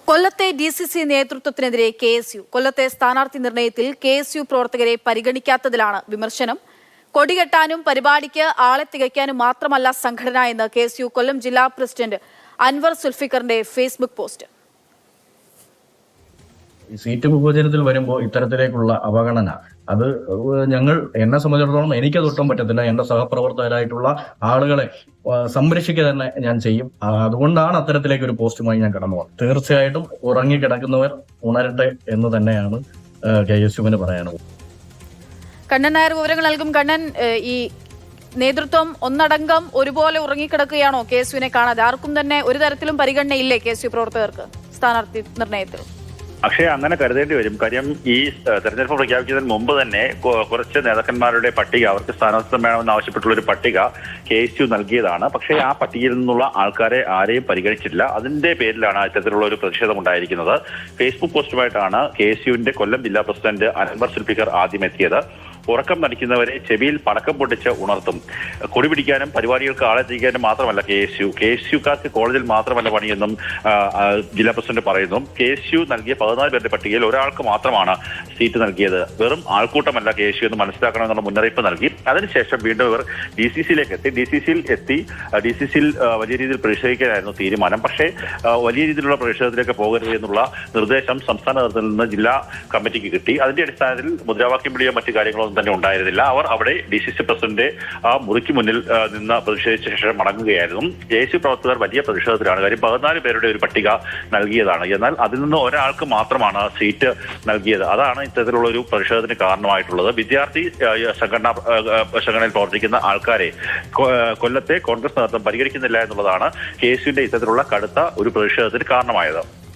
കൊല്ലത്തെ DCC നേതൃത്വത്തിനെതിരെ KSU. കൊല്ലത്തെ സ്ഥാനാർത്ഥി നിർണയത്തിൽ KSU പ്രവർത്തകരെ പരിഗണിക്കാത്തതിലാണ് വിമർശനം. കൊടികെട്ടാനും പരിപാടിക്ക് ആളെ തികയ്ക്കാനും മാത്രമല്ല സംഘടന എന്ന് KSU കൊല്ലം ജില്ലാ പ്രസിഡന്റ് അൻവർ സുൽഫിക്കറിന്റെ ഫേസ്ബുക്ക് പോസ്റ്റ്. സീറ്റ് വിഭജനത്തിൽ വരുമ്പോൾ ഇത്തരത്തിലേക്കുള്ള അവഗണന അത് എന്നെ സംബന്ധിച്ചിടത്തോളം എനിക്കത് ഒട്ടും പറ്റത്തില്ല. എന്റെ സഹപ്രവർത്തകരായിട്ടുള്ള ആളുകളെ സംരക്ഷിക്കുക തന്നെ ഞാൻ ചെയ്യും. അതുകൊണ്ടാണ് അത്തരത്തിലേക്ക് ഒരു പോസ്റ്റുമായി ഞാൻ കടന്നു പോകുന്നത്. തീർച്ചയായിട്ടും ഉറങ്ങിക്കിടക്കുന്നവർ ഉണരട്ടെ എന്ന് തന്നെയാണ് KSUവിന് പറയാനുള്ളത്. കണ്ണൻ നായർ വിവരങ്ങൾ നൽകും. കണ്ണൻ, ഈ നേതൃത്വം ഒന്നടങ്കം ഒരുപോലെ ഉറങ്ങിക്കിടക്കുകയാണോ KSUവിനെ കാണാതെ? ആർക്കും തന്നെ ഒരു തരത്തിലും പരിഗണനയില്ലേ KSU പ്രവർത്തകർക്ക് സ്ഥാനാർത്ഥി നിർണയത്തിൽ? പക്ഷേ അങ്ങനെ കരുതേണ്ടി വരും. കാര്യം ഈ തെരഞ്ഞെടുപ്പ് പ്രഖ്യാപിക്കുന്നതിന് മുമ്പ് തന്നെ കുറച്ച് നേതാക്കന്മാരുടെ പട്ടിക, അവർക്ക് സ്ഥാനാർത്ഥിത്വം വേണമെന്ന് ആവശ്യപ്പെട്ടുള്ള ഒരു പട്ടിക KSU നൽകിയതാണ്. പക്ഷേ ആ പട്ടികയിൽ നിന്നുള്ള ആൾക്കാരെ ആരെയും പരിഗണിച്ചിട്ടില്ല. അതിന്റെ പേരിലാണ് ഇത്തരത്തിലുള്ള ഒരു പ്രതിഷേധം ഉണ്ടായിരിക്കുന്നത്. ഫേസ്ബുക്ക് പോസ്റ്റുമായിട്ടാണ് KSUവിന്റെ കൊല്ലം ജില്ലാ പ്രസിഡന്റ് അൻവർ സുൽഫിക്കർ ആദ്യം എത്തിയത്. ഉറക്കം നടിക്കുന്നവരെ ചെവിയിൽ പടക്കം പൊട്ടിച്ച് ഉണർത്തും. കൊടി പിടിക്കാനും പരിപാടികൾക്ക് ആളെ തിരിക്കാനും മാത്രമല്ല KSUക്കാർക്ക് കോളേജിൽ മാത്രമല്ല പണിയെന്നും ജില്ലാ പ്രസിഡന്റ് പറയുന്നു. KSU നൽകിയ 14 പേരുടെ പട്ടികയിൽ ഒരാൾക്ക് മാത്രമാണ് സീറ്റ് നൽകിയത്. വെറും ആൾക്കൂട്ടമല്ല KSU എന്ന് മനസ്സിലാക്കണമെന്നുള്ള മുന്നറിയിപ്പ് നൽകി. അതിനുശേഷം വീണ്ടും ഇവർ DCCയിലേക്ക് എത്തി. DCCയിൽ വലിയ രീതിയിൽ പ്രതിഷേധിക്കാനായിരുന്നു തീരുമാനം. പക്ഷേ വലിയ രീതിയിലുള്ള പ്രതിഷേധത്തിലേക്ക് പോകരുത് എന്നുള്ള നിർദ്ദേശം സംസ്ഥാന നേതൃത്വത്തിൽ നിന്ന് ജില്ലാ കമ്മിറ്റിക്ക് കിട്ടി. അതിന്റെ അടിസ്ഥാനത്തിൽ മുദ്രാവാക്യം വിളിയോ മറ്റു കാര്യങ്ങളോ തന്നെ ഉണ്ടായിരുന്നില്ല. അവർ അവിടെ DCC പ്രസിഡന്റ് ആ മുറിക്ക് മുന്നിൽ നിന്ന് പ്രതിഷേധിച്ച ശേഷം മടങ്ങുകയായിരുന്നു. KSU പ്രവർത്തകർ വലിയ പ്രതിഷേധത്തിലാണ്. കാര്യം 14 പേരുടെ ഒരു പട്ടിക നൽകിയതാണ്. എന്നാൽ അതിൽ നിന്ന് ഒരാൾക്ക് മാത്രമാണ് സീറ്റ് നൽകിയത്. അതാണ് ഇത്തരത്തിലുള്ള ഒരു പ്രതിഷേധത്തിന് കാരണമായിട്ടുള്ളത്. വിദ്യാർത്ഥി സംഘടനയിൽ പ്രവർത്തിക്കുന്ന ആൾക്കാരെ കൊല്ലത്തെ കോൺഗ്രസ് നേതൃത്വം പരിഗണിക്കുന്നില്ല എന്നുള്ളതാണ് KSUവിന്റെ ഇത്തരത്തിലുള്ള കടുത്ത ഒരു പ്രതിഷേധത്തിന് കാരണമായത്.